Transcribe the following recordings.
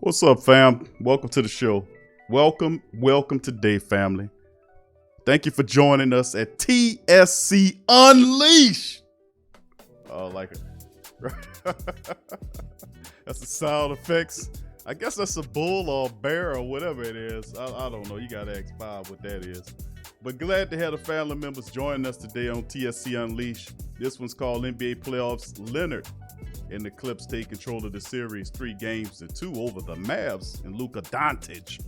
What's up, fam? Welcome to the show. Welcome today, family. Thank you for joining us at Tsc Unleashed. Oh, I like it. That's the sound effects. I guess that's a bull or a bear or whatever it is. I don't know. You got to ask Bob what that is. But glad to have the family members joining us today on Tsc Unleashed. This one's called NBA Playoffs. Leonard and the Clips take control of the series, 3-2 over the Mavs and Luka Doncic.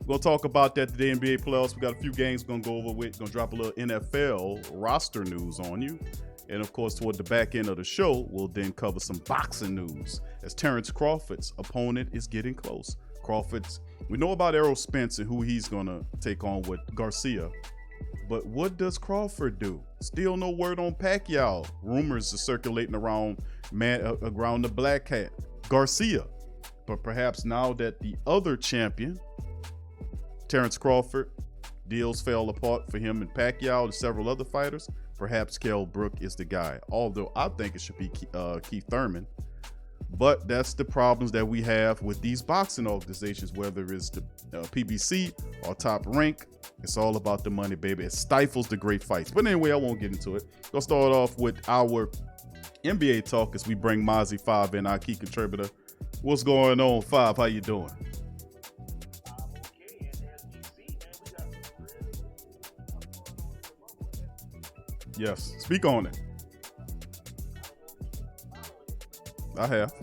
We're going to talk about that today, NBA Playoffs. We got a few games we're going to go over with. Going to drop a little NFL roster news on you. And, of course, toward the back end of the show, we'll then cover some boxing news as Terrence Crawford's opponent is getting close. We know about Errol Spence and who he's going to take on with Garcia. But what does Crawford do? Still no word on Pacquiao. Rumors are circulating around the black cat, Garcia. But perhaps now that the other champion, Terrence Crawford, deals fell apart for him and Pacquiao and several other fighters, perhaps Kell Brook is the guy. Although I think it should be Keith Thurman. But that's the problems that we have with these boxing organizations, whether it's the PBC or Top Rank. It's all about the money, baby. It stifles the great fights. But anyway, I won't get into it. We'll start off with our NBA talk as we bring Mozzie 5 in, our key contributor. What's going on, 5? How you doing? Yes, speak on it. I have.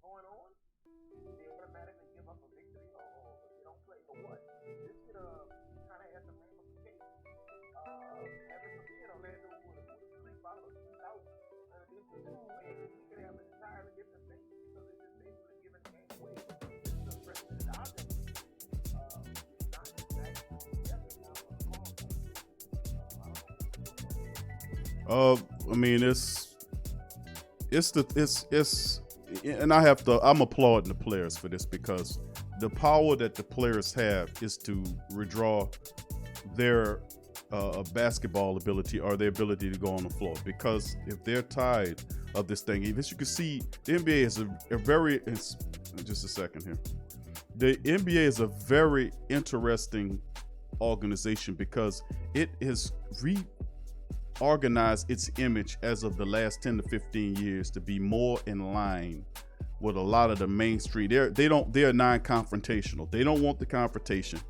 Going on, they automatically give up a victory or they don't play or what? This could kind of have some ramifications. Heaven forbid, Orlando would creep out of a shootout into 2 wins. We could have an entirely different thing because it's just basically giving the game away. This is the precedent out there. Not exactly. I mean, and I'm applauding the players for this because the power that the players have is to redraw their basketball ability or their ability to go on the floor. Because if they're tired of this thing, as you can see, the NBA is just a second here. The NBA is a very interesting organization because it is reorganized its image as of the last 10 to 15 years to be more in line with a lot of the mainstream. They're non-confrontational. They don't want the confrontation.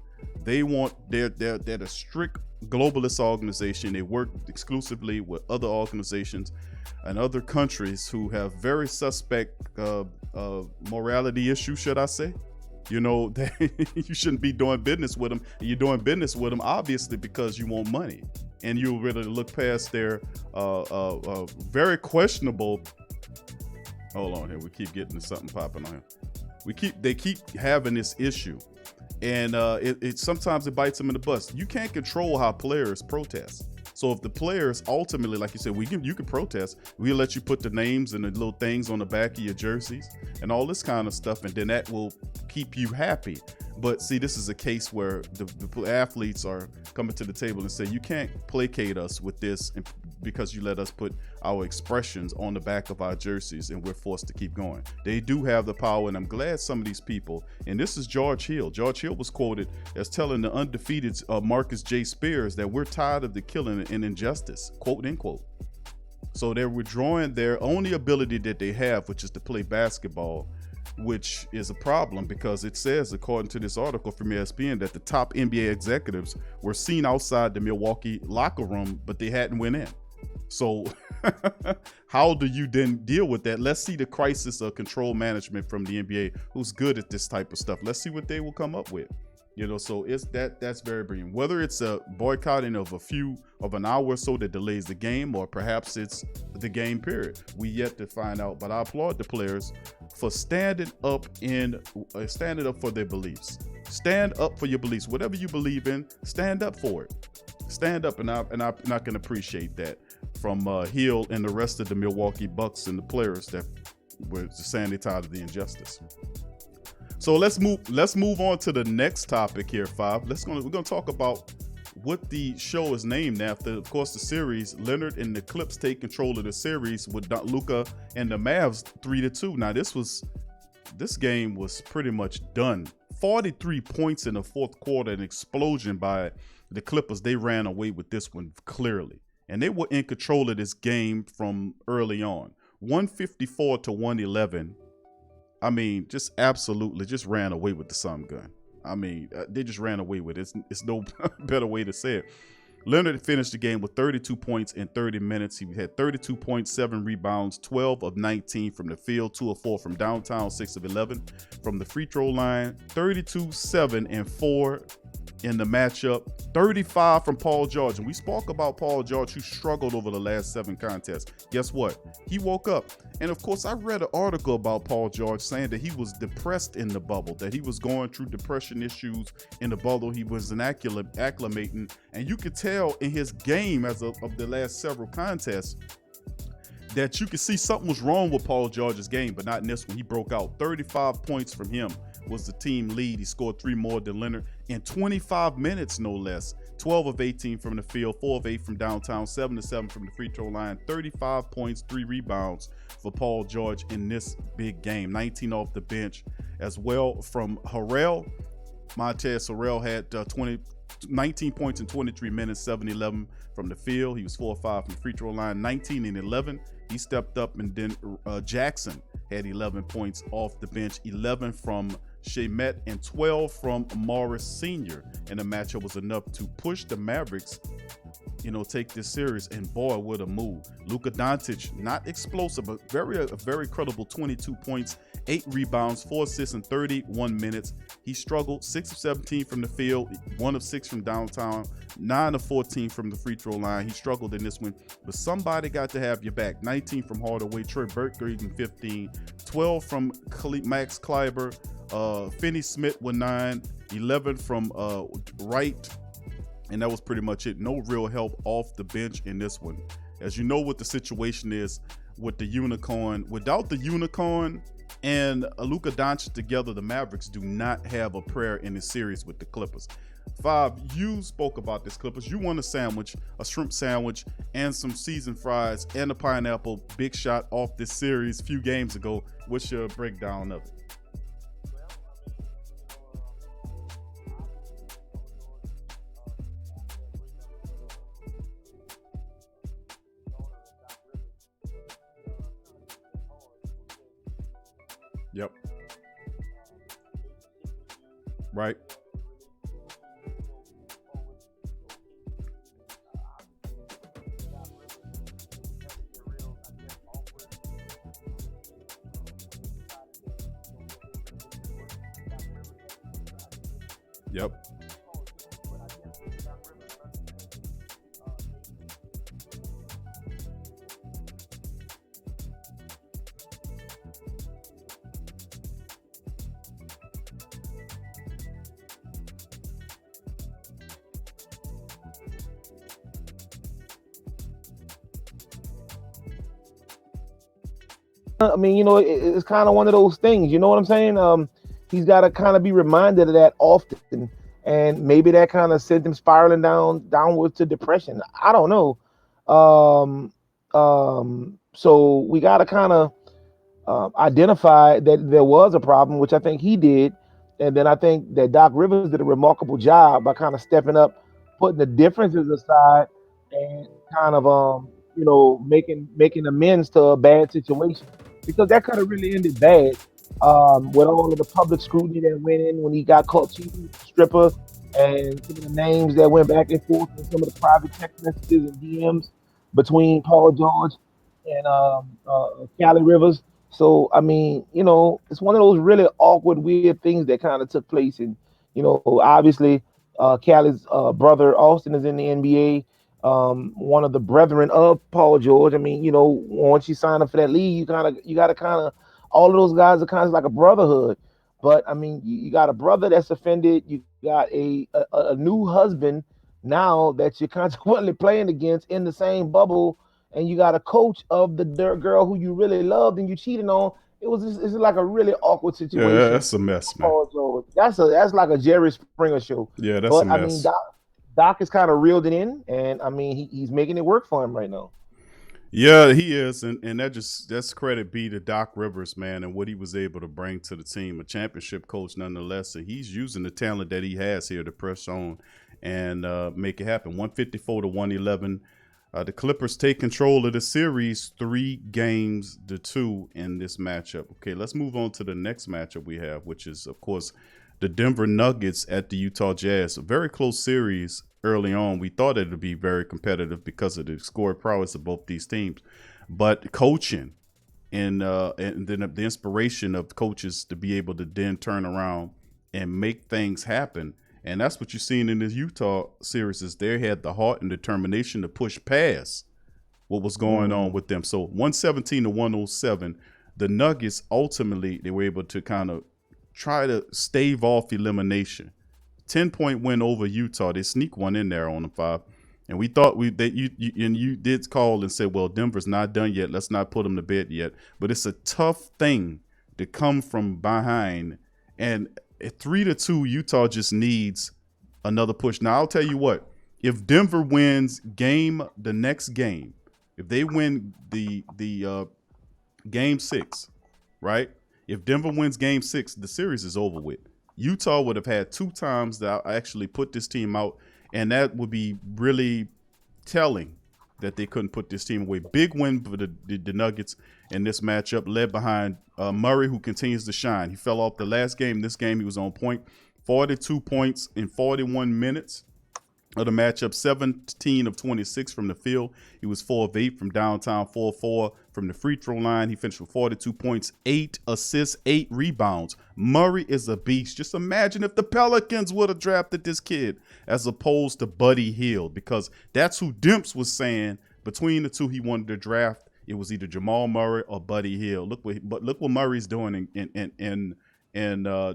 They're a strict globalist organization. They work exclusively with other organizations and other countries who have very suspect morality issues, should I say. You know, you shouldn't be doing business with them. You're doing business with them, obviously, because you want money. And you really look past their very questionable. Hold on here. We keep getting something popping on here. They keep having this issue And it sometimes it bites them in the butt. You can't control how players protest. So if the players ultimately, like you said, you can protest. We'll let you put the names and the little things on the back of your jerseys and all this kind of stuff, and then that will keep you happy. But see, this is a case where the athletes are coming to the table and say, you can't placate us with this because you let us put our expressions on the back of our jerseys and we're forced to keep going. They do have the power, and I'm glad some of these people, and this is George Hill. George Hill was quoted as telling the undefeated Marcus J. Spears that we're tired of the killing and injustice, quote unquote. So they're withdrawing their only ability that they have, which is to play basketball, which is a problem because it says, according to this article from ESPN, that the top NBA executives were seen outside the Milwaukee locker room, but they hadn't went in. So how do you then deal with that? Let's see the crisis of control management from the NBA, who's good at this type of stuff. Let's see what they will come up with. So it's that's very brilliant. Whether it's a boycotting of an hour or so that delays the game, or perhaps it's the game period, we yet to find out. But I applaud the players for standing up for their beliefs. Stand up for your beliefs. Whatever you believe in, stand up for it. Stand up, and I can appreciate that from Hill and the rest of the Milwaukee Bucks and the players that were saying they're tired of the injustice. So let's move on to the next topic here, Five. We're gonna talk about what the show is named after. Of course, the series. Leonard and the Clips take control of the series with Luka and the Mavs 3-2. Now this game was pretty much done. 43 points in the fourth quarter, an explosion by the Clippers. They ran away with this one clearly, and they were in control of this game from early on. 154 to 111. I mean, just absolutely just ran away with the sun gun. I mean, they just ran away with it. It's no better way to say it. Leonard finished the game with 32 points in 30 minutes. He had 32.7 rebounds, 12 of 19 from the field, 2 of 4 from downtown, 6 of 11 from the free throw line, 32, 7, and 4 in the matchup, 35 from Paul George. And we spoke about Paul George, who struggled over the last 7 contests. Guess what? He woke up. And of course, I read an article about Paul George saying that he was depressed in the bubble, that he was going through depression issues in the bubble. He was acclimating. And you could tell in his game of the last several contests that you could see something was wrong with Paul George's game, but not in this one. He broke out. 35 points from him was the team lead. He scored 3 more than Leonard in 25 minutes, no less. 12 of 18 from the field, 4 of 8 from downtown, 7 of 7 from the free throw line, 35 points, 3 rebounds for Paul George in this big game. 19 off the bench as well from Harrell. Montrezl Harrell had 19 points in 23 minutes, 7-11 from the field. He was 4 of 5 from the free throw line, 19 and 11. He stepped up, and then Jackson had 11 points off the bench, 11 from Shamet and 12 from Morris Sr. And the matchup was enough to push the Mavericks, take this series. And boy, what a move. Luka Doncic, not explosive, but a very credible 22 points, 8 rebounds, 4 assists in 31 minutes. He struggled, 6 of 17 from the field, 1 of 6 from downtown, 9 of 14 from the free throw line. He struggled in this one, but somebody got to have your back. 19 from Hardaway, Trey Burke, 15, 12 from Max Kleber, Finney Smith with 9, 11 from Wright, and that was pretty much it. No real help off the bench in this one. As you know what the situation is with the unicorn. Without the unicorn and Luka Doncic together, the Mavericks do not have a prayer in this series with the Clippers. Five, you spoke about this Clippers. You won a shrimp sandwich, and some seasoned fries and a pineapple big shot off this series a few games ago. What's your breakdown of it? Yep. Right. Yep. I mean, it's kind of one of those things. You know what I'm saying? He's got to kind of be reminded of that often, and maybe that kind of sent him spiraling downwards to depression. I don't know. Um, so we got to kind of identify that there was a problem, which I think he did, and then I think that Doc Rivers did a remarkable job by kind of stepping up, putting the differences aside, and kind of making amends to a bad situation, because that could have really ended bad, with all of the public scrutiny that went in when he got caught cheating with the stripper, and some of the names that went back and forth, and some of the private text messages and DMs between Paul George and Cali Rivers. So I mean, it's one of those really awkward, weird things that kind of took place, and obviously, Callie's brother Austin is in the NBA, one of the brethren of Paul George. I mean, once you sign up for that league, you got to kind of, all of those guys are kind of like a brotherhood. But I mean, you got a brother that's offended. You got a new husband now that you're consequently playing against in the same bubble, and you got a coach of the girl who you really loved and you cheated on. It's like a really awkward Yeah, situation that's a mess, for man. Paul George. That's like a Jerry Springer show. Yeah, that's a But I mean, mess. Doc is kind of reeled it in, and I mean, he's making it work for him right now. Yeah, he is, and that's credit be to Doc Rivers, man, and what he was able to bring to the team. A championship coach, nonetheless. So he's using the talent that he has here to press on and make it happen. 154-111. The Clippers take control of the series, 3-2 in this matchup. Okay, let's move on to the next matchup we have, which is, of course, the Denver Nuggets at the Utah Jazz. A very close series early on. We thought it would be very competitive because of the score prowess of both these teams. But coaching and then the inspiration of coaches to be able to then turn around and make things happen. And that's what you're seeing in this Utah series, is they had the heart and determination to push past what was going on with them. So 117-107, the Nuggets ultimately, they were able to kind of try to stave off elimination. 10-point win over Utah. They sneak one in there on the 5. And we thought you did call and said, well, Denver's not done yet. Let's not put them to bed yet. But it's a tough thing to come from behind. And at 3-2, Utah just needs another push. Now, I'll tell you what, if Denver wins the next game, if they win the game 6, right? If Denver wins game 6, the series is over with. Utah would have had 2 times that I actually put this team out, and that would be really telling that they couldn't put this team away. Big win for the Nuggets in this matchup, led behind Murray, who continues to shine. He fell off the last game. This game, he was on point. 42 points in 41 minutes of the matchup, 17 of 26 from the field. He was 4 of 8 from downtown, 4 of 4 from the free throw line. He finished with 42 points, 8 assists, 8 rebounds. Murray is a beast. Just imagine if the Pelicans would have drafted this kid as opposed to Buddy Hield, because that's who Demps was saying between the two he wanted to draft. It was either Jamal Murray or Buddy Hield. Look what Murray's doing in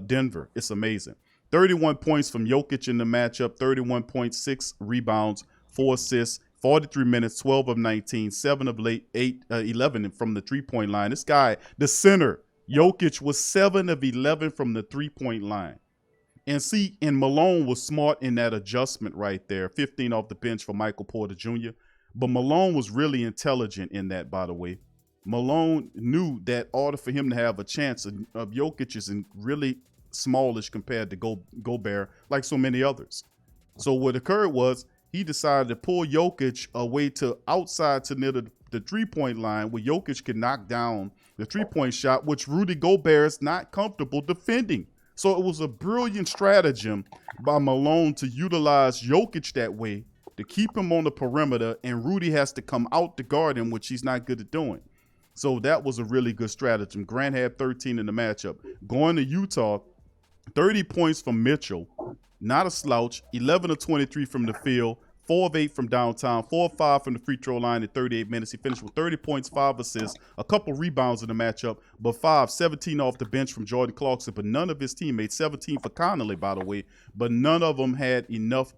Denver. It's amazing. 31 points from Jokic in the matchup, 31.6 rebounds, 4 assists, 43 minutes, 12 of 19, 7 of 11 from the three-point line. This guy, the center, Jokic, was 7 of 11 from the three-point line. And Malone was smart in that adjustment right there, 15 off the bench for Michael Porter Jr. But Malone was really intelligent in that, by the way. Malone knew that in order for him to have a chance of Jokic is really smallish compared to Gobert, like so many others. So what occurred was he decided to pull Jokic away to outside to near the three-point line, where Jokic could knock down the three-point shot, which Rudy Gobert is not comfortable defending. So it was a brilliant stratagem by Malone to utilize Jokic that way, to keep him on the perimeter, and Rudy has to come out to guard him, which he's not good at doing. So that was a really good stratagem. Grant had 13 in the matchup. Going to Utah, 30 points from Mitchell, not a slouch, 11 of 23 from the field, 4 of 8 from downtown, 4 of 5 from the free throw line in 38 minutes. He finished with 30 points, 5 assists, a couple rebounds in the matchup, but 17 off the bench from Jordan Clarkson, but none of his teammates, 17 for Connolly, by the way, but none of them had enough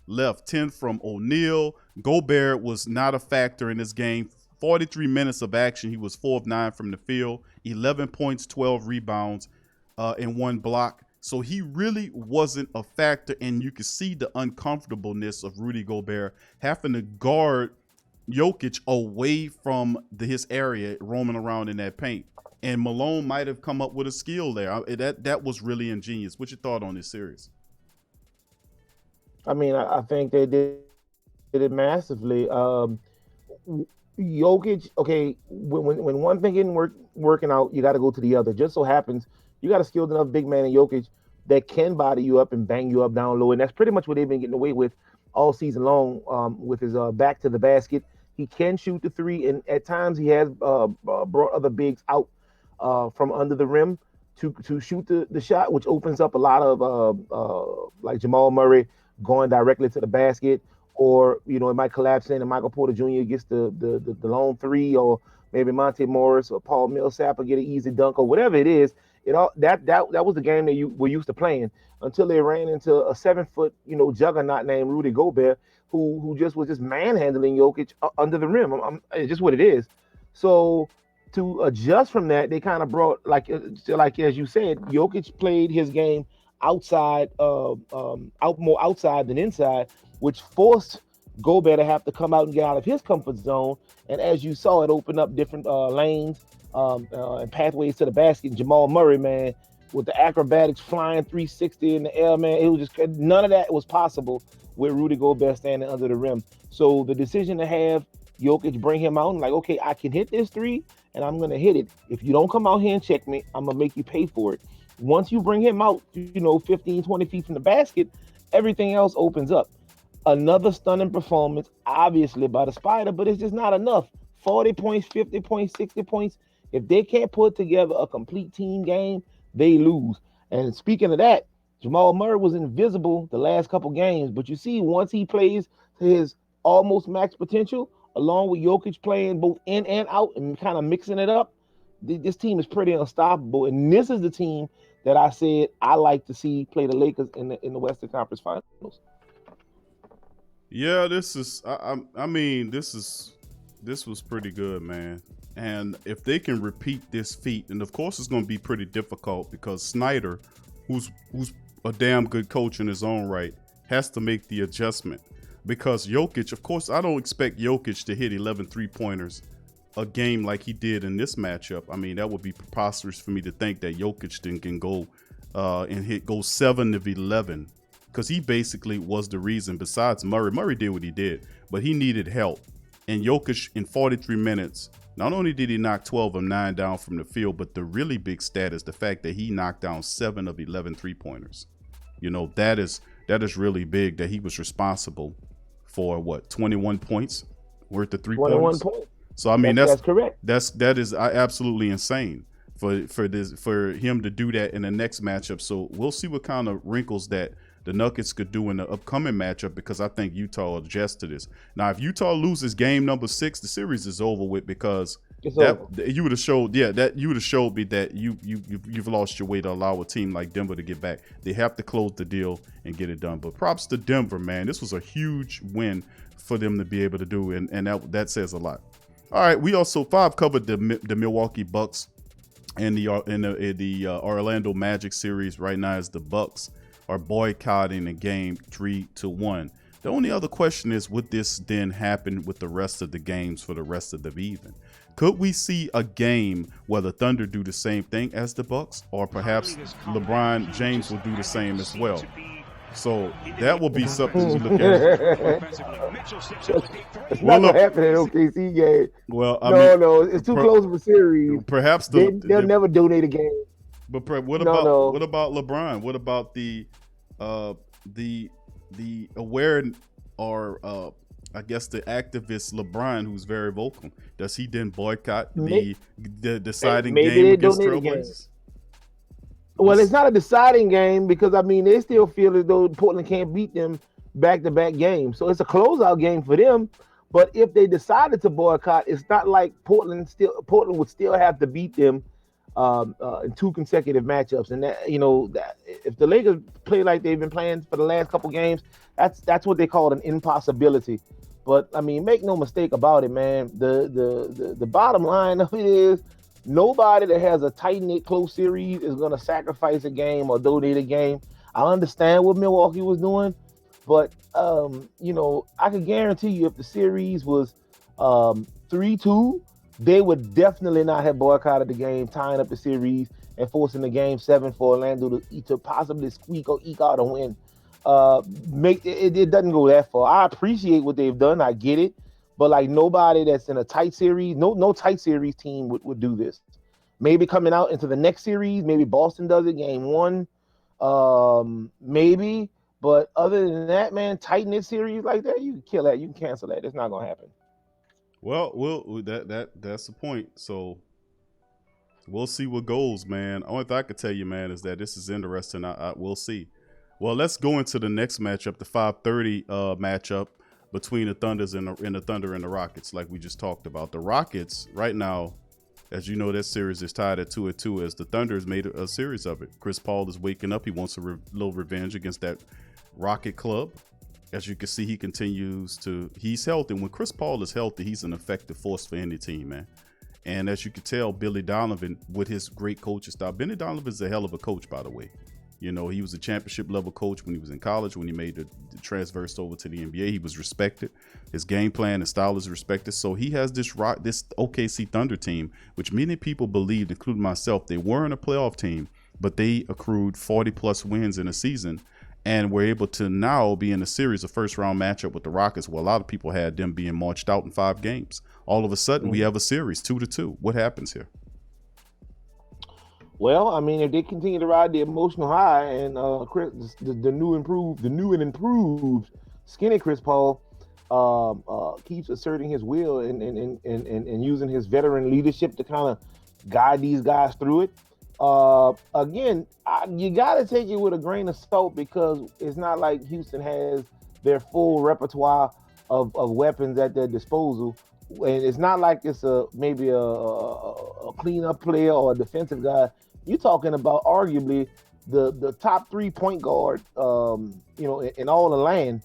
left. 10 from O'Neal. Gobert was not a factor in this game. 43 minutes of action, he was 4 of 9 from the field, 11 points, 12 rebounds, and 1 block. So he really wasn't a factor, and you could see the uncomfortableness of Rudy Gobert having to guard Jokic away from his area, roaming around in that paint. And Malone might have come up with a skill there. That was really ingenious. What's your thought on this series? I mean, I think they did it massively. Jokic, okay, when one thing isn't working out, you got to go to the other. Just so happens you got a skilled enough big man in Jokic that can body you up and bang you up down low, and that's pretty much what they've been getting away with all season long. With his back to the basket, he can shoot the three, and at times he has brought other bigs out from under the rim to shoot the shot, which opens up a lot of like Jamal Murray going directly to the basket, or it might collapse in and Michael Porter Jr. gets the lone three, or maybe Monte Morris or Paul Millsap will get an easy dunk or whatever it is. That was the game that you were used to playing until they ran into a 7-foot juggernaut named Rudy Gobert who just was manhandling Jokic under the rim. It's just what it is. So to adjust from that, they kind of brought like as you said, Jokic played his game outside, more outside than inside, which forced Gobert to have to come out and get out of his comfort zone. And as you saw, it opened up different lanes and pathways to the basket. Jamal Murray, man, with the acrobatics flying 360 in the air, man, it was just none of that was possible with Rudy Gobert standing under the rim. So the decision to have Jokic bring him out and like, okay, I can hit this three and I'm going to hit it. If you don't come out here and check me, I'm going to make you pay for it. Once you bring him out, 15, 20 feet from the basket, everything else opens up. Another stunning performance, obviously, by the Spider, but it's just not enough. 40 points, 50 points, 60 points. If they can't put together a complete team game, they lose. And speaking of that, Jamal Murray was invisible the last couple games, but you see, once he plays to his almost max potential, along with Jokic playing both in and out and kind of mixing it up, this team is pretty unstoppable. And this is the team that I said I like to see play the Lakers in the Western Conference Finals. Yeah, this is. I mean, this was pretty good, man. And if they can repeat this feat, and of course it's going to be pretty difficult because Snyder, who's a damn good coach in his own right, has to make the adjustment. Because Jokic, of course, I don't expect Jokic to hit 11 3-pointers a game like he did in this matchup. I mean, that would be preposterous for me to think that Jokic then can go and go 7 of 11. Because he basically was the reason, besides Murray. Murray did what he did, but he needed help. And Jokic, in 43 minutes, not only did he knock 12 of 9 down from the field, but the really big stat is the fact that he knocked down 7 of 11 3-pointers. That is really big, that he was responsible for 21 points worth of 3-pointers. 21 points. So I mean, that's correct. That is absolutely insane for him to do that in the next matchup. So we'll see what kind of wrinkles that the Nuggets could do in the upcoming matchup, because I think Utah will adjust to this. Now, if Utah loses game number 6, the series is over with, because you would have showed me that you've lost your way to allow a team like Denver to get back. They have to close the deal and get it done. But props to Denver, man. This was a huge win for them to be able to do, and that says a lot. All right, we also covered the Milwaukee Bucks and the Orlando Magic series. Right now, as the Bucks are boycotting the game 3-1. The only other question is, would this then happen with the rest of the games for the rest of the even? Could we see a game where the Thunder do the same thing as the Bucks, or perhaps LeBron James will do the same as well? So that will be something to look at. It's not gonna happen in OKC game. Well, no, it's too close of a series. Perhaps they'll never donate a game. But what about LeBron? What about the aware, or I guess the activist LeBron, who's very vocal? Does he then boycott the deciding game against Trailblazers? Well, it's not a deciding game, because I mean they still feel as though Portland can't beat them back-to-back games. So it's a closeout game for them. But if they decided to boycott, it's not like Portland would still have to beat them in 2 consecutive matchups. And that if the Lakers play like they've been playing for the last couple games, that's what they call an impossibility. But I mean, make no mistake about it, man. The bottom line of it is nobody that has a tight knit close series is gonna sacrifice a game or donate a game. I understand what Milwaukee was doing, but I can guarantee you if the series was 3-2, they would definitely not have boycotted the game, tying up the series and forcing the game 7 for Orlando to possibly squeak or eke out a win. It doesn't go that far. I appreciate what they've done. I get it, but like nobody that's in a tight series, no tight series team would do this. Maybe coming out into the next series, maybe Boston does it game 1, maybe. But other than that, man, tight knit series like that, you can kill that. You can cancel that. It's not gonna happen. Well, that's the point. So we'll see what goes, man. Only thing I could tell you, man, is that this is interesting. We'll see. Well, let's go into the next matchup, the 5:30 matchup between the Thunders and the Thunder and the Rockets, like we just talked about. The Rockets right now, as you know, that series is tied at 2-2 as the Thunder's made a series of it. Chris Paul is waking up. He wants a little revenge against that Rocket club. As you can see, he continues to, he's healthy. When Chris Paul is healthy, he's an effective force for any team, man. And as you can tell, Billy Donovan, with his great coaching style, Billy Donovan's a hell of a coach, by the way. You know, he was a championship level coach when he was in college. When he made the transfers over to the NBA, he was respected. His game plan and style is respected. So he has this OKC Thunder team, which many people believed, including myself, they weren't a playoff team, but they accrued 40 plus wins in a season and were able to now be in a series, a first round matchup with the Rockets, where a lot of people had them being marched out in 5 games. All of a sudden, we have a series 2-2. What happens here? Well, I mean, if they continue to ride the emotional high, and the new and improved skinny Chris Paul keeps asserting his will and using his veteran leadership to kind of guide these guys through it. Again, you got to take it with a grain of salt because it's not like Houston has their full repertoire of weapons at their disposal. And it's not like it's maybe a cleanup player or a defensive guy. You're talking about arguably the top 3 point guard, in all the land.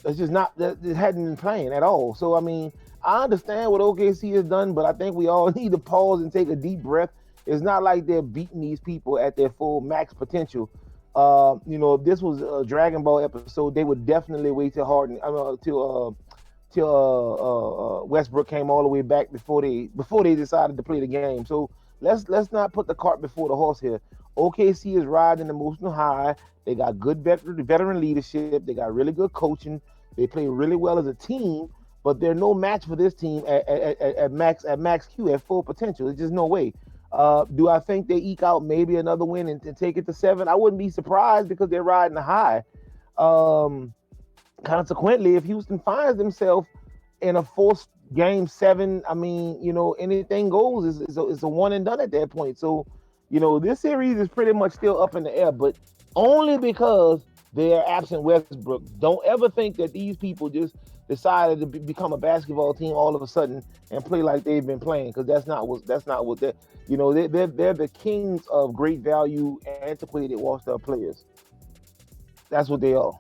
It's just not that it hadn't been playing at all. So I mean, I understand what OKC has done, but I think we all need to pause and take a deep breath. It's not like they're beating these people at their full max potential. If this was a Dragon Ball episode, they would definitely wait till Harden, till Westbrook came all the way back before they decided to play the game. So let's not put the cart before the horse here. OKC is riding emotional high. They got good veteran leadership. They got really good coaching. They play really well as a team, but they're no match for this team at max Q at full potential. There's just no way. Do I think they eke out maybe another win and take it to 7? I wouldn't be surprised because they're riding the high. Consequently, if Houston finds themselves in a forced game 7, I mean, anything goes. It's a one and done at that point. So, this series is pretty much still up in the air, but only because they're absent Westbrook. Don't ever think that these people just decided to become a basketball team all of a sudden and play like they've been playing, because that's not what they're. They're the kings of great value, antiquated, washed-up players. That's what they are.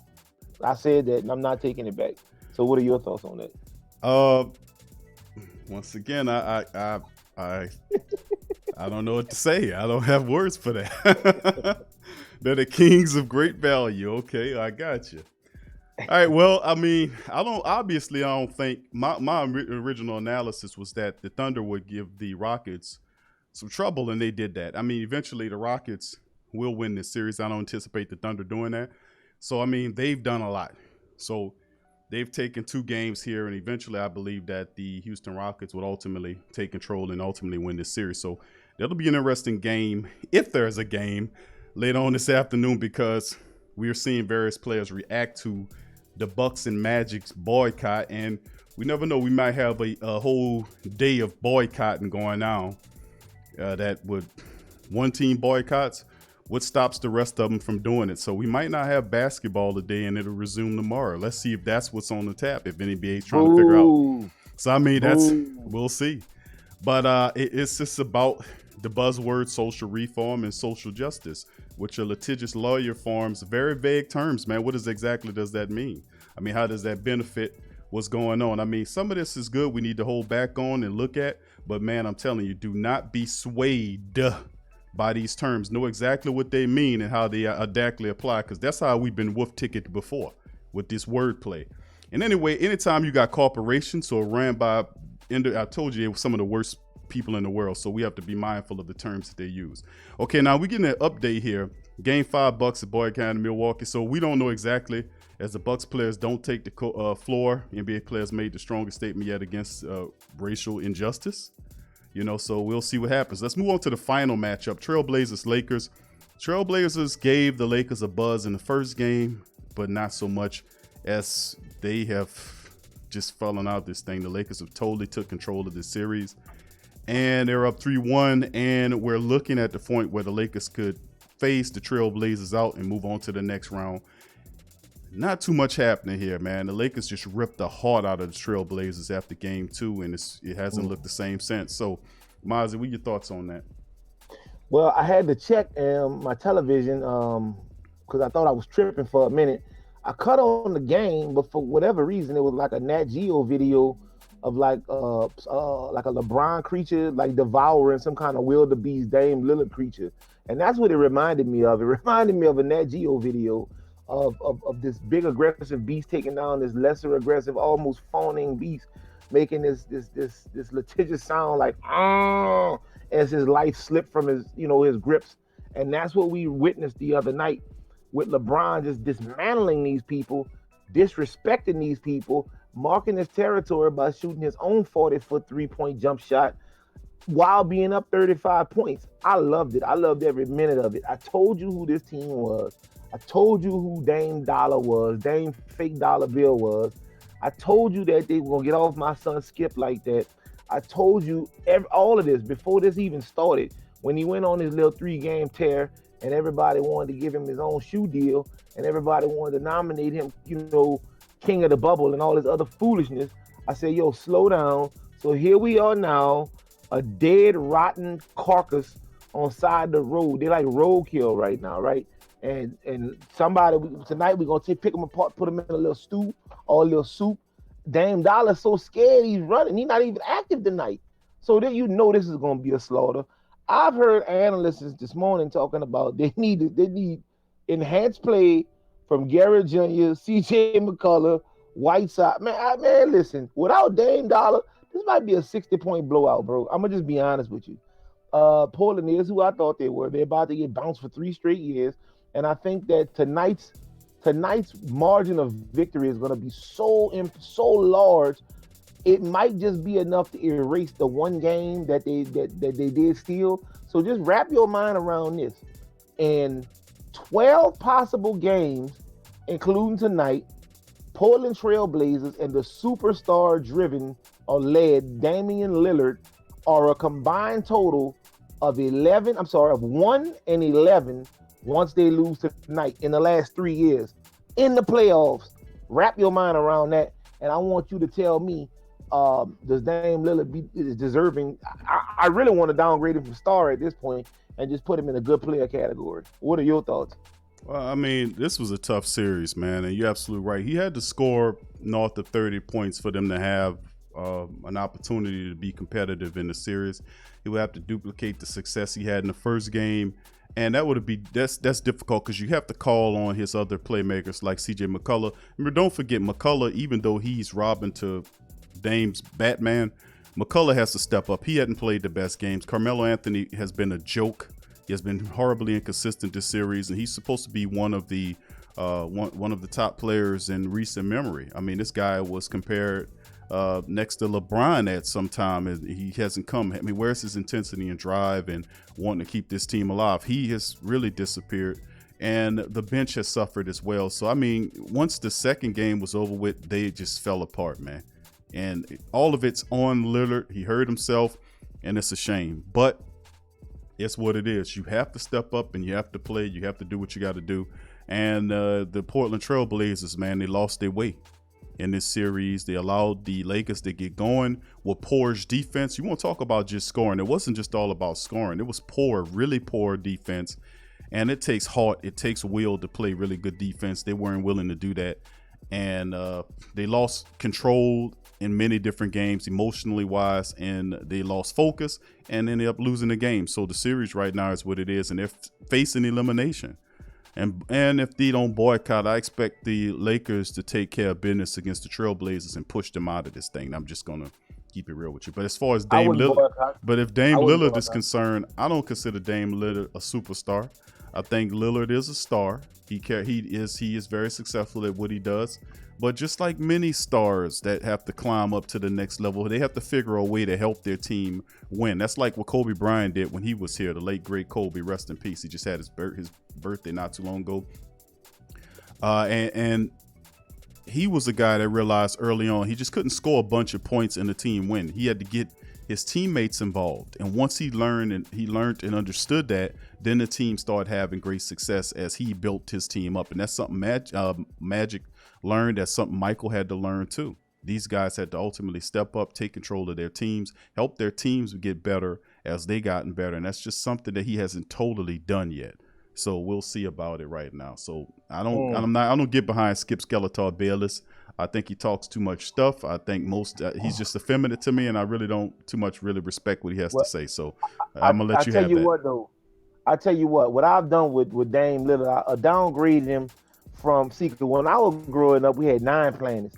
I said that, and I'm not taking it back. So, what are your thoughts on that? Once again, I don't know what to say. I don't have words for that. They're the kings of great value. Okay, I got you. All right. Well, I mean, I don't think my original analysis was that the Thunder would give the Rockets some trouble, and they did that. I mean, eventually the Rockets will win this series. I don't anticipate the Thunder doing that. So, I mean, they've done a lot. So they've taken 2 games here, and eventually I believe that the Houston Rockets would ultimately take control and ultimately win this series. So that'll be an interesting game, if there's a game, later on this afternoon, because we are seeing various players react to the Bucks and Magic's boycott, and we never know. We might have a whole day of boycotting going on. That would, one team boycotts, what stops the rest of them from doing it? So we might not have basketball today, and it'll resume tomorrow. Let's see if that's what's on the tap, if NBA is trying to figure out. So, I mean, we'll see. But it's just about the buzzword social reform and social justice, which a litigious lawyer forms very vague terms, man. What exactly does that mean? I mean, how does that benefit what's going on. I mean, some of this is good. We need to hold back on and look at. But man, I'm telling you, do not be swayed by these terms. Know exactly what they mean and how they exactly apply, because that's how we've been wolf ticketed before with this wordplay. And anyway, anytime you got corporations or ran by, I told you it was some of the worst people in the world, so we have to be mindful of the terms that they use. Okay, now we're getting an update here. Game 5 Bucks at Boyd County, Milwaukee. So we don't know exactly, as the Bucks players don't take the floor. NBA players made the strongest statement yet against racial injustice. You know, so we'll see what happens. Let's move on to the final matchup. Trailblazers Lakers. Trailblazers gave the Lakers a buzz in the first game, but not so much, as they have just fallen out this thing. The Lakers have totally took control of this series, and they're up 3-1, and we're looking at the point where the Lakers could phase the Trailblazers out and move on to the next round. Not too much happening here, man. The Lakers just ripped the heart out of the Trailblazers after game 2, and it hasn't looked the same since. So, Mozzie, what are your thoughts on that? Well, I had to check my television because I thought I was tripping for a minute. I cut on the game, but for whatever reason, it was like a Nat Geo video of like a LeBron creature like devouring some kind of wildebeest Dame Lillard creature, and that's what it reminded me of. It reminded me of a Nat Geo video of this big aggressive beast taking down this lesser aggressive, almost fawning beast, making this litigious sound like as his life slipped from his grips. And that's what we witnessed the other night with LeBron just dismantling these people, disrespecting these people, marking his territory by shooting his own 40-foot three-point jump shot while being up 35 points. I loved it. I loved every minute of it. I told you who this team was. I told you who Dame Dollar was, Dame Fake Dollar Bill was. I told you that they were going to get off my son Skip like that. I told you all of this before this even started, when he went on his little 3-game tear and everybody wanted to give him his own shoe deal and everybody wanted to nominate him, king of the bubble and all this other foolishness. I said, yo, slow down. So here we are now, a dead, rotten carcass on side the road. They're like roadkill right now, right? And somebody tonight we're gonna pick them apart, put them in a little stew or a little soup. Dame Dollar's so scared he's running. He's not even active tonight. So then this is gonna be a slaughter. I've heard analysts this morning talking about they need enhanced play from Garrett Jr., CJ McCullough, Whiteside. Man, listen, without Dame Dollar, this might be a 60-point blowout, bro. I'm gonna just be honest with you. Portland is who I thought they were. They're about to get bounced for 3 straight years. And I think that tonight's margin of victory is going to be so large, it might just be enough to erase the one game that they did steal. So just wrap your mind around this. In 12 possible games, including tonight, Portland Trailblazers and the superstar-driven or led Damian Lillard are a combined total of 1 and 11 once they lose tonight in the last 3 years in the playoffs. Wrap your mind around that, and I want you to tell me, does Dame Lillard is deserving? I really want to downgrade him from star at this point and just put him in a good player category. What are your thoughts? Well, I mean, this was a tough series, man, and you're absolutely right. He had to score north of 30 points for them to have an opportunity to be competitive in the series. He would have to duplicate the success he had in the first game. And that's difficult because you have to call on his other playmakers like CJ McCullough. Remember, don't forget McCullough, even though he's robbing to Dame's Batman, McCullough has to step up. He hadn't played the best games. Carmelo Anthony has been a joke. He has been horribly inconsistent this series, and he's supposed to be one of the top players in recent memory. I mean, this guy was compared next to LeBron at some time, and he hasn't come. I mean, where's his intensity and drive and wanting to keep this team alive? He has really disappeared, and the bench has suffered as well. So, I mean, once the second game was over with, they just fell apart, man. And all of it's on Lillard. He hurt himself, and it's a shame. But it's what it is. You have to step up, and you have to play. You have to do what you got to do. And the Portland Trailblazers, man, they lost their way in this series. They allowed the Lakers to get going with poor defense. You want to talk about just scoring. It wasn't just all about scoring. It was poor, really poor defense. And it takes heart. It takes will to play really good defense. They weren't willing to do that. and they lost control in many different games, emotionally wise, and they lost focus and ended up losing the game. So the series right now is what it is, and they're facing elimination. And if they don't boycott, I expect the Lakers to take care of business against the Trailblazers and push them out of this thing. I'm just gonna keep it real with you. But as far as Dame Lillard, if Dame Lillard is concerned, I don't consider Dame Lillard a superstar. I think Lillard is a star. He is very successful at what he does. But just like many stars that have to climb up to the next level, they have to figure a way to help their team win. That's like what Kobe Bryant did when he was here, the late, great Kobe, rest in peace. He just had his birthday not too long ago. And he was a guy that realized early on he just couldn't score a bunch of points and the team win. He had to get his teammates involved. And once he learned and understood that, then the team started having great success as he built his team up. And that's something Magic learned. That's something Michael had to learn too. These guys had to ultimately step up, take control of their teams, help their teams get better as they gotten better. And that's just something that he hasn't totally done yet. So we'll see about it right now. So I don't get behind Skip Skeletor-Bayless. I think he talks too much stuff. I think he's just effeminate to me, and I really don't too much really respect what he has to say. So I'm gonna let you have that. I tell you what, though. I tell you what I've done with Dame Lillard, I downgraded him from when I was growing up, we had 9 planets.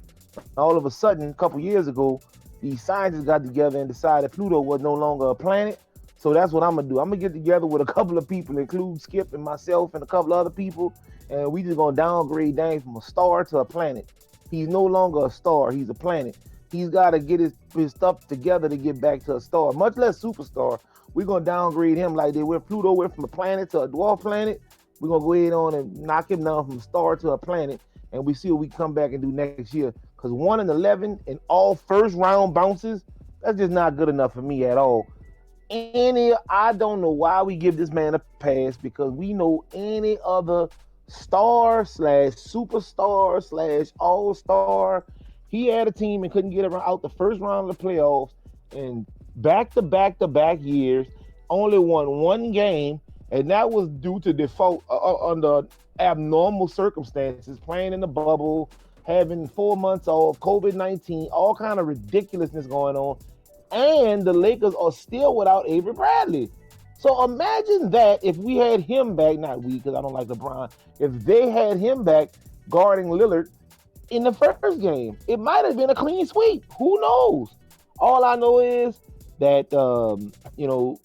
All of a sudden, a couple years ago, these scientists got together and decided Pluto was no longer a planet. So that's what I'm gonna do. I'm gonna get together with a couple of people, include Skip and myself and a couple other people, and we just gonna downgrade Dame from a star to a planet. He's no longer a star, he's a planet. He's gotta get his stuff together to get back to a star, much less superstar. We're gonna downgrade him like they went. Pluto went from a planet to a dwarf planet. We're gonna go ahead on and knock him down from a star to a planet, and we see what we come back and do next year. Because 1-11 and all first round bounces, that's just not good enough for me at all. I don't know why we give this man a pass, because we know any other star / superstar / all-star, he had a team and couldn't get out the first round of the playoffs, and back-to-back years only won 1 game, and that was due to default under abnormal circumstances, playing in the bubble, having 4 months off, COVID-19, all kind of ridiculousness going on. And the Lakers are still without Avery Bradley. So imagine that if we had him back, not we, because I don't like LeBron, if they had him back guarding Lillard in the first game, it might have been a clean sweep. Who knows? All I know is that,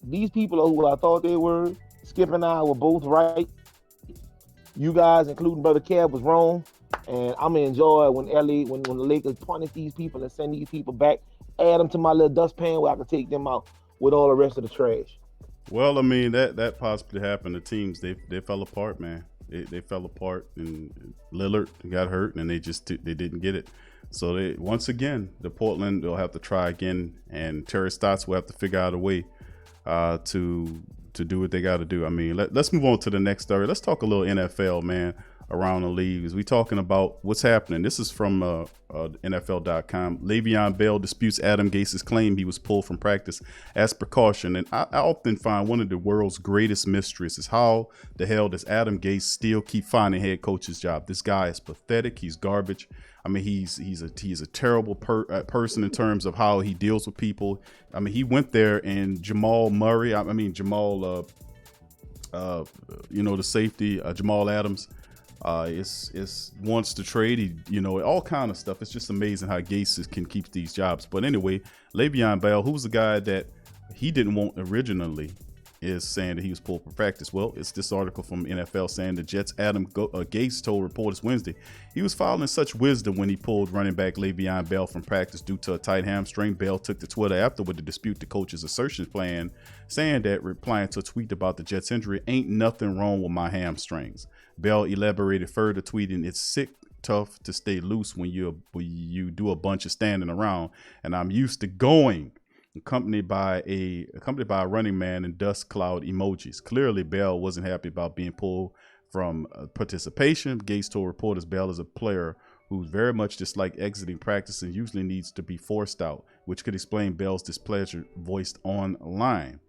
these people who I thought they were, Skip and I were both right. You guys, including Brother Kev, was wrong. And I'm going to enjoy when the Lakers punish these people and send these people back, add them to my little dustpan where I can take them out with all the rest of the trash. Well, I mean, that possibly happened to teams. They fell apart, man. They fell apart, and Lillard got hurt, and they didn't get it. So once again, the Portland will have to try again, and Terry Stotts will have to figure out a way to do what they got to do. I mean, let's move on to the next story. Let's talk a little NFL, man, around the leagues. We talking about what's happening. This is from NFL.com. Le'Veon Bell disputes Adam Gase's claim he was pulled from practice as precaution. And I often find one of the world's greatest mysteries is how the hell does Adam Gase still keep finding head coach's job? This guy is pathetic. He's garbage. I mean, he's a terrible person in terms of how he deals with people. I mean, he went there and Jamal Murray. The safety, Jamal Adams. Wants to trade, all kind of stuff. It's just amazing how Gase can keep these jobs. But anyway, Le'Veon Bell, who was the guy that he didn't want originally, is saying that he was pulled from practice. Well, it's this article from NFL saying the Jets' Adam Gase told reporters Wednesday he was following such wisdom when he pulled running back Le'Veon Bell from practice due to a tight hamstring. Bell took to Twitter afterward to dispute the coach's assertion plan, saying that, replying to a tweet about the Jets' injury, "Ain't nothing wrong with my hamstrings." Bell elaborated further, tweeting, "It's sick tough to stay loose when you do a bunch of standing around, and I'm used to going." Accompanied by a running man and dust cloud emojis. Clearly, Bell wasn't happy about being pulled from participation. Gase told reporters Bell is a player who very much dislikes exiting practice and usually needs to be forced out, which could explain Bell's displeasure voiced online.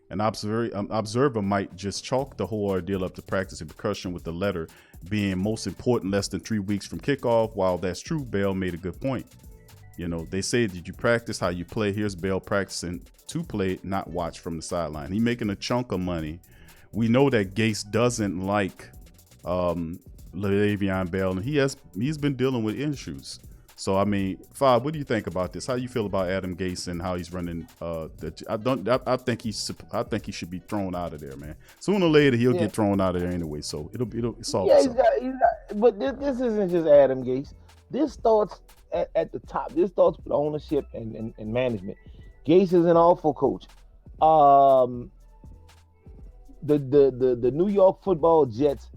An observer might just chalk the whole ordeal up to practice and percussion with the letter being most important less than 3 weeks from kickoff. While that's true, Bell made a good point. You know, they say, did you practice how you play? Here's Bell practicing to play, not watch from the sideline. He making a chunk of money. We know that Gase doesn't like Le'Veon Bell, and he's been dealing with issues. So I mean, Fab, what do you think about this? How do you feel about Adam Gase and how he's running? I think he should be thrown out of there, man. Sooner or later he'll get thrown out of there anyway. So it'll solve itself. But this isn't just Adam Gase. This starts at the top. This starts with ownership and management. Gase is an awful coach. The New York Football Jets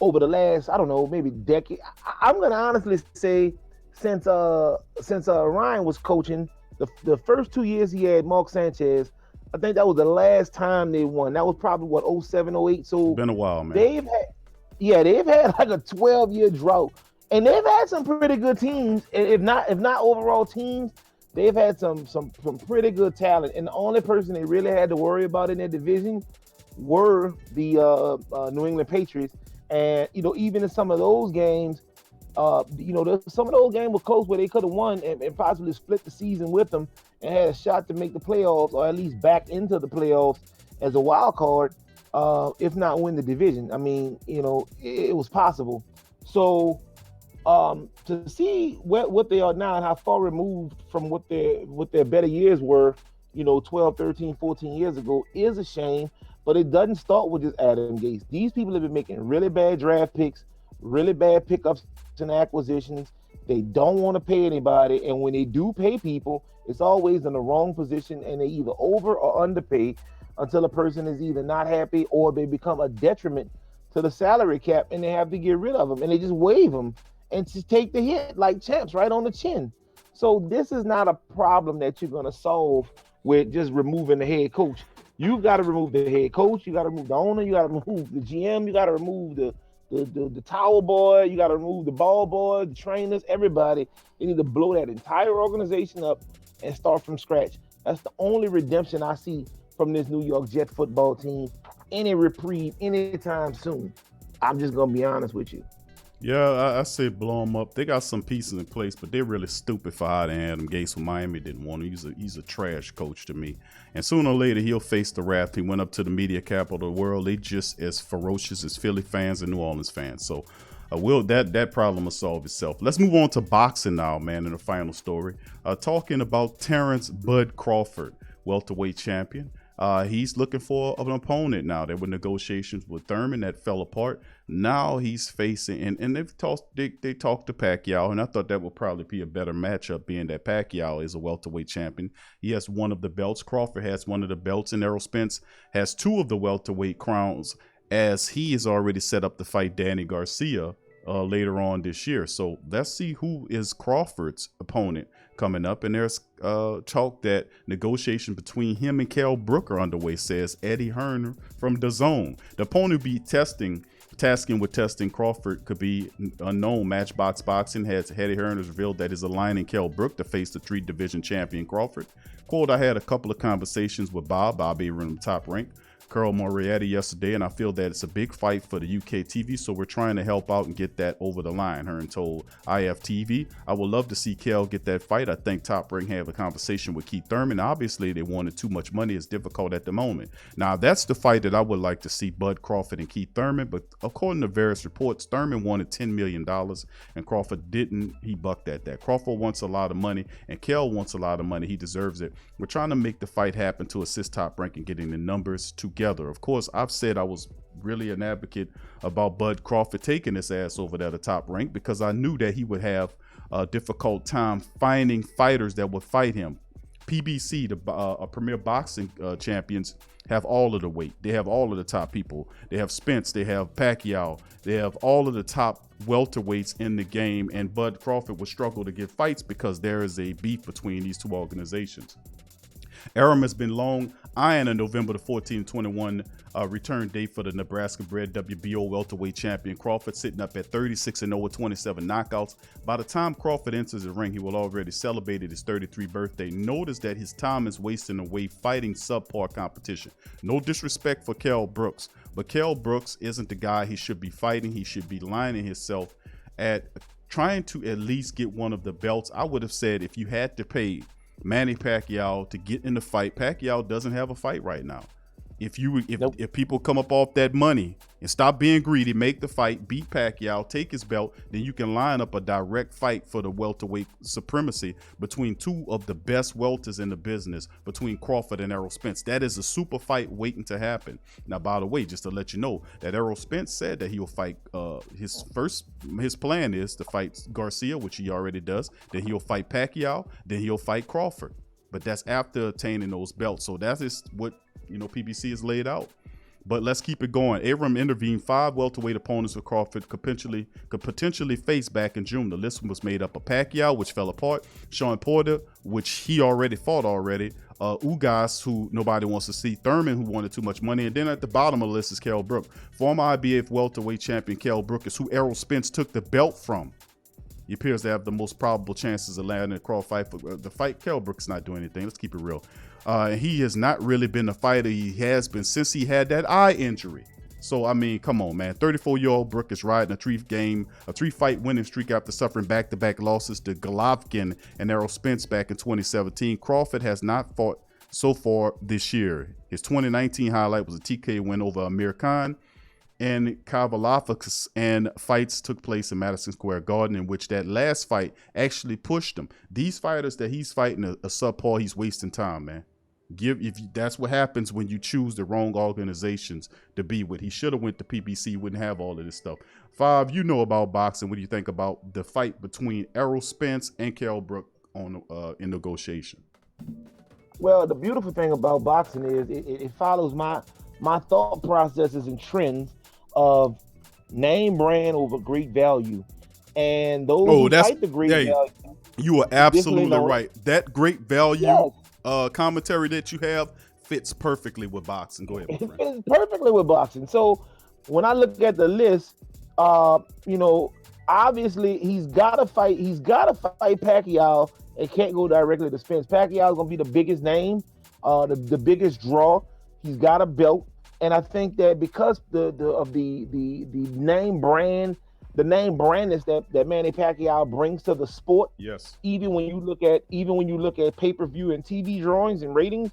over the last, I don't know, maybe decade. I'm gonna honestly say since Ryan was coaching, the first 2 years he had Mark Sanchez, I think that was the last time they won. That was probably what 07, 08. So it's been a while, man. They've had like a 12-year drought, and they've had some pretty good teams. If not overall teams, they've had some pretty good talent. And the only person they really had to worry about in their division were the New England Patriots. And, you know, even in some of those games, some of those games were close where they could have won and possibly split the season with them and had a shot to make the playoffs or at least back into the playoffs as a wild card, if not win the division. I mean, you know, it was possible. So to see what they are now and how far removed from what their better years were, you know, 12, 13, 14 years ago is a shame. But it doesn't start with just Adam Gase. These people have been making really bad draft picks, really bad pickups and acquisitions. They don't want to pay anybody. And when they do pay people, it's always in the wrong position and they either over or underpay until a person is either not happy or they become a detriment to the salary cap and they have to get rid of them. And they just waive them and just take the hit like champs right on the chin. So this is not a problem that you're going to solve with just removing the head coach. You got to remove the head coach. You got to remove the owner. You got to remove the GM. You got to remove the towel boy. You got to remove the ball boy, the trainers, everybody. You need to blow that entire organization up and start from scratch. That's the only redemption I see from this New York Jet football team. Any reprieve anytime soon. I'm just going to be honest with you. Yeah, I say blow them up. They got some pieces in place, but they're really stupid for hiring Adam Gase when Miami didn't want him. He's a trash coach to me. And sooner or later, he'll face the wrath. He went up to the media capital of the world. They just as ferocious as Philly fans and New Orleans fans. So that problem will solve itself. Let's move on to boxing now, man, in the final story. Talking about Terrence Bud Crawford, welterweight champion. He's looking for an opponent now. There were negotiations with Thurman that fell apart. Now he's facing, and they talked to Pacquiao, and I thought that would probably be a better matchup, being that Pacquiao is a welterweight champion. He has one of the belts. Crawford has one of the belts, and Errol Spence has two of the welterweight crowns, as he is already set up to fight Danny Garcia later on this year. So let's see who is Crawford's opponent coming up. And there's talk that negotiation between him and Kell Brook are underway, says Eddie Hearn from DAZN. The opponent will be tasking with testing Crawford could be unknown. Matchbox Boxing has Eddie Hearn has revealed that is aligning Kell Brook to face the 3-division champion Crawford. Quote, I had a couple of conversations with Bob Arum, Top Rank, Carl Moriarty yesterday, and I feel that it's a big fight for the UK TV, so we're trying to help out and get that over the line, Hearn told IFTV. I would love to see Kell get that fight. I think Top Rank had a conversation with Keith Thurman. Obviously, they wanted too much money. It's difficult at the moment. Now, that's the fight that I would like to see, Bud Crawford and Keith Thurman, but according to various reports, Thurman wanted $10 million, and Crawford didn't. He bucked at that. Crawford wants a lot of money, and Kell wants a lot of money. He deserves it. We're trying to make the fight happen to assist Top Rank in getting the numbers together. Of course, I've said I was really an advocate about Bud Crawford taking his ass over there to Top Rank because I knew that he would have a difficult time finding fighters that would fight him. PBC, the premier boxing champions, have all of the weight. They have all of the top people. They have Spence. They have Pacquiao. They have all of the top welterweights in the game. And Bud Crawford would struggle to get fights because there is a beef between these two organizations. Arum has been long eyeing a November the 14th, 21 return date for the Nebraska-bred WBO welterweight champion Crawford, sitting up at 36-0 with 27 knockouts. By the time Crawford enters the ring, he will already celebrated his 33rd birthday. Notice that his time is wasting away fighting subpar competition. No disrespect for Kell Brooks, but Kell Brooks isn't the guy he should be fighting. He should be lining himself at trying to at least get one of the belts. I would have said if you had to pay Manny Pacquiao to get in the fight, Pacquiao doesn't have a fight right now. If people come up off that money and stop being greedy, make the fight, beat Pacquiao, take his belt, then you can line up a direct fight for the welterweight supremacy between two of the best welters in the business, between Crawford and Errol Spence. That is a super fight waiting to happen. Now, by the way, just to let you know that Errol Spence said that he will fight. His plan is to fight Garcia, which he already does. Then he'll fight Pacquiao. Then he'll fight Crawford. But that's after attaining those belts. So that is what PBC has laid out. But let's keep it going. Arum intervened 5 welterweight opponents with Crawford could potentially face back in June. The list was made up of Pacquiao, which fell apart, Sean Porter, which he already fought already, Ugas, who nobody wants to see, Thurman, who wanted too much money, and then at the bottom of the list is Kell Brook. Former IBF welterweight champion Kell Brook is who Errol Spence took the belt from. He appears to have the most probable chances of landing a Crawford fight. For the fight, Kell Brook's not doing anything. Let's keep it real. He has not really been a fighter. He has been since he had that eye injury. So, I mean, come on, man. 34-year-old Brook is riding a 3-fight winning streak after suffering back-to-back losses to Golovkin and Errol Spence back in 2017. Crawford has not fought so far this year. His 2019 highlight was a TK win over Amir Khan. And Kavalafikis, and fights took place in Madison Square Garden, in which that last fight actually pushed him. These fighters that he's fighting a subpar, he's wasting time, man. That's what happens when you choose the wrong organizations to be with. He should have went to PBC, wouldn't have all of this stuff. 5, you know about boxing. What do you think about the fight between Errol Spence and Kell Brook on in negotiation? Well, the beautiful thing about boxing is it follows my thought processes and trends of name brand over great value, and those who fight the great value. You are absolutely right. That great value commentary that you have fits perfectly with boxing. Go ahead, my friend. It fits perfectly with boxing. So when I look at the list, obviously he's got to fight Pacquiao. It can't go directly to Spence. Pacquiao is gonna be the biggest name, the biggest draw. He's got a belt. And I think that because the name brand, the name brandness that Manny Pacquiao brings to the sport, yes. Even when you look at pay-per-view and TV drawings and ratings,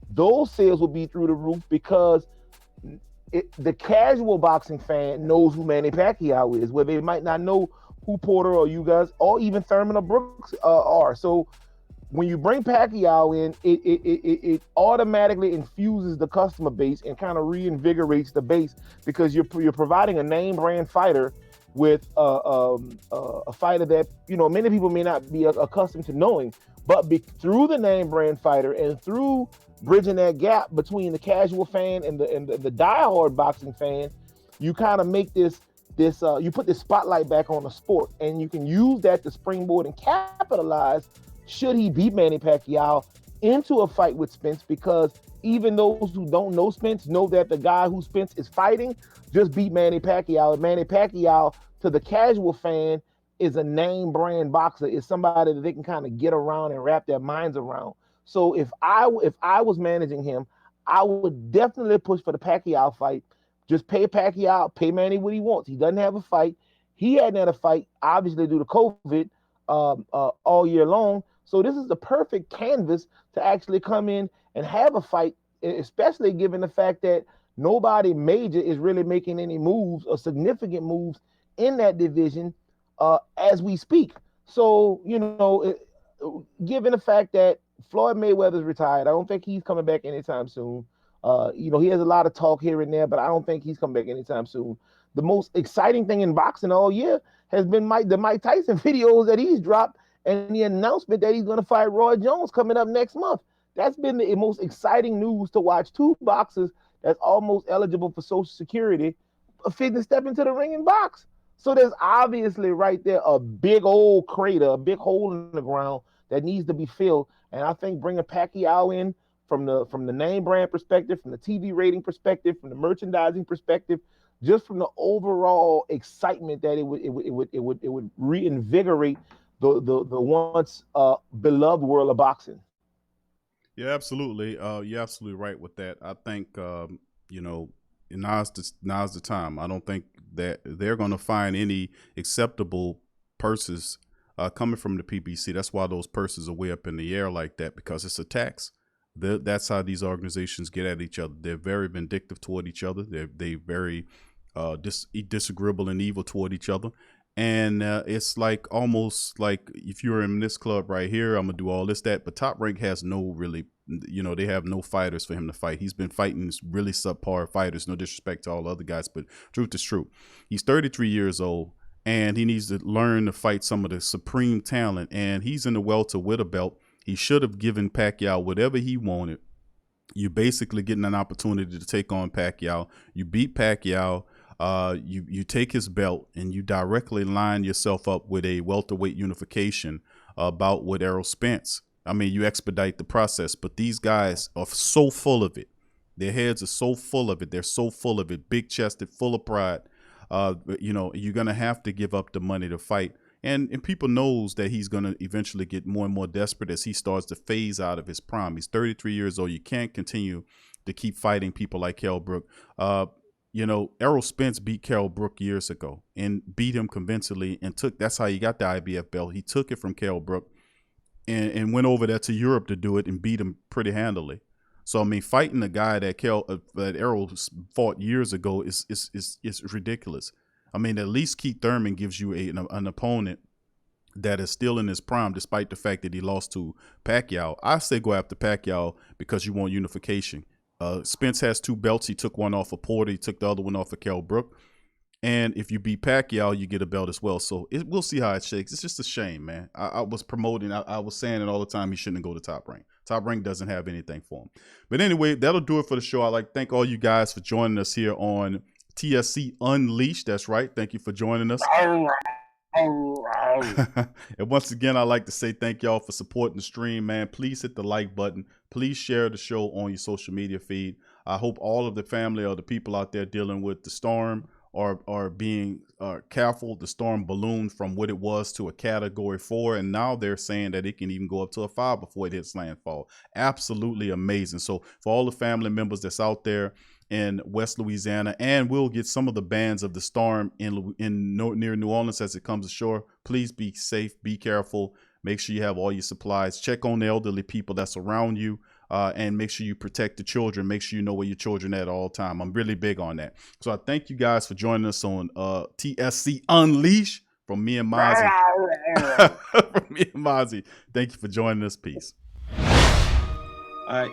those sales will be through the roof because the casual boxing fan knows who Manny Pacquiao is, where they might not know who Porter or you guys or even Thurman or Brooks are. So when you bring Pacquiao in, it automatically infuses the customer base and kind of reinvigorates the base because you're providing a name brand fighter with a fighter that many people may not be accustomed to knowing, but through the name brand fighter and through bridging that gap between the casual fan and the diehard boxing fan, you kind of make this you put this spotlight back on the sport, and you can use that to springboard and capitalize should he beat Manny Pacquiao into a fight with Spence, because even those who don't know Spence know that the guy who Spence is fighting just beat Manny Pacquiao. And Manny Pacquiao, to the casual fan, is a name brand boxer, is somebody that they can kind of get around and wrap their minds around. So if I was managing him, I would definitely push for the Pacquiao fight. Just pay Pacquiao, pay Manny what he wants. He doesn't have a fight. He hadn't had a fight, obviously, due to COVID all year long. So this is the perfect canvas to actually come in and have a fight, especially given the fact that nobody major is really making any moves or significant moves in that division as we speak. So, given the fact that Floyd Mayweather's retired, I don't think he's coming back anytime soon. He has a lot of talk here and there, but I don't think he's coming back anytime soon. The most exciting thing in boxing all year has been the Mike Tyson videos that he's dropped, and the announcement that he's going to fight Roy Jones coming up next month. That's been the most exciting news to watch. 2 boxers that's almost eligible for Social Security fitting to step into the ring and box. So there's obviously right there a big old crater, a big hole in the ground that needs to be filled. And I think bringing Pacquiao in from the name brand perspective, from the TV rating perspective, from the merchandising perspective, just from the overall excitement that it would reinvigorate the once beloved world of boxing. Yeah, absolutely. You're absolutely right with that. I think you know, now's the time. I don't think that they're going to find any acceptable purses coming from the PBC. That's why those purses are way up in the air like that, because it's a tax. That's how these organizations get at each other. They're very vindictive toward each other. They very disagreeable and evil toward each other. And it's like almost like if you're in this club right here, I'm gonna do all this, that. But Top Rank has no really, they have no fighters for him to fight. He's been fighting really subpar fighters. No disrespect to all the other guys, but truth is true. He's 33 years old, and he needs to learn to fight some of the supreme talent. And he's in the welterweight belt. He should have given Pacquiao whatever he wanted. You're basically getting an opportunity to take on Pacquiao. You beat Pacquiao. You take his belt and you directly line yourself up with a welterweight unification bout with Errol Spence. I mean, you expedite the process, but these guys are so full of it. Their heads are so full of it. They're so full of it, big chested, full of pride. You're going to have to give up the money to fight. And people knows that he's going to eventually get more and more desperate as he starts to phase out of his prime. He's 33 years old. You can't continue to keep fighting people like Kell Brook. Errol Spence beat Kell Brook years ago and beat him convincingly, and that's how he got the IBF belt. He took it from Kell Brook and went over there to Europe to do it and beat him pretty handily. So I mean, fighting a guy that Errol fought years ago is ridiculous. I mean, at least Keith Thurman gives you an opponent that is still in his prime, despite the fact that he lost to Pacquiao. I say go after Pacquiao because you want unification. Spence has 2 belts. He took one off of Porter. He took the other one off of Kell Brook. And if you beat Pacquiao, you get a belt as well. So we'll see how it shakes. It's just a shame, man. I was promoting. I was saying it all the time. He shouldn't go to Top Rank. Top Rank doesn't have anything for him. But anyway, that'll do it for the show. I'd like to thank all you guys for joining us here on Tsc Unleashed. That's right. Thank you for joining us. And once again, I'd like to say thank y'all for supporting the stream, man. Please hit the like button. Please share the show on your social media feed. I hope all of the family or the people out there dealing with the storm are being careful. The storm ballooned from what it was to a category 4, and now they're saying that it can even go up to a 5 before it hits landfall. Absolutely amazing. So for all the family members that's out there in West Louisiana, and we'll get some of the bands of the storm near New Orleans as it comes ashore. Please be safe, be careful, make sure you have all your supplies, check on the elderly people that's around you, and make sure you protect the children. Make sure you know where your children at all time. I'm really big on that. So I thank you guys for joining us on Tsc Unleashed from me and Mozzie. From me and Mozzie. Thank you for joining us. Peace. All right.